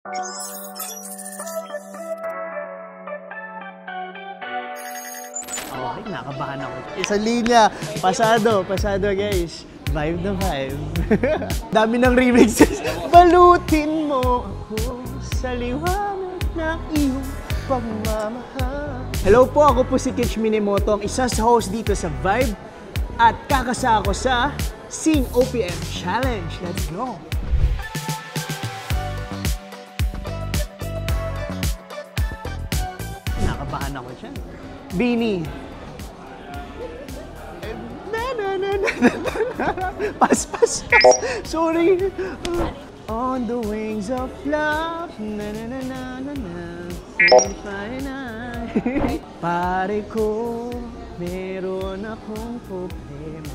Okay, nakabahan ako. Isang linya, pasado guys. Vibe na vibe. Dami ng remixes. Balutin mo ako sa liwanag ng iyong pagmamahal. Hello po, ako po si Kitch Minimoto, ang isa sa host dito sa Vibe. At kakasa ako sa Sing OPM Challenge. Let's go! Nakabahan ako dyan. Beanie. Pas. Sorry. On the wings of love. Pare ko, meron akong problema.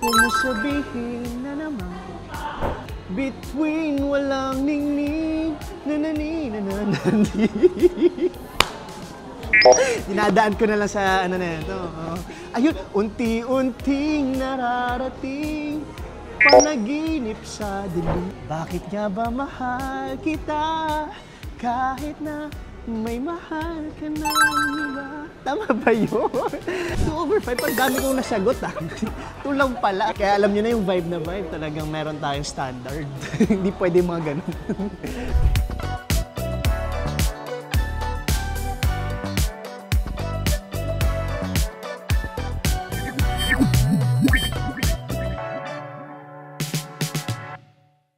Kung sabihin na naman, between walang ningning, nanani. Dinadaan ko na lang sa ano na ito. Ayun, unti-unting nararating panaginip sa dilim. Bakit nga ba mahal kita kahit na may mahal ka na iba? Tama ba yun? 2/5, ang dami kong nasagot ah. Ito lang pala. Kaya alam nyo na yung vibe na vibe, talagang meron tayong standard. Hindi pwede mga ganun.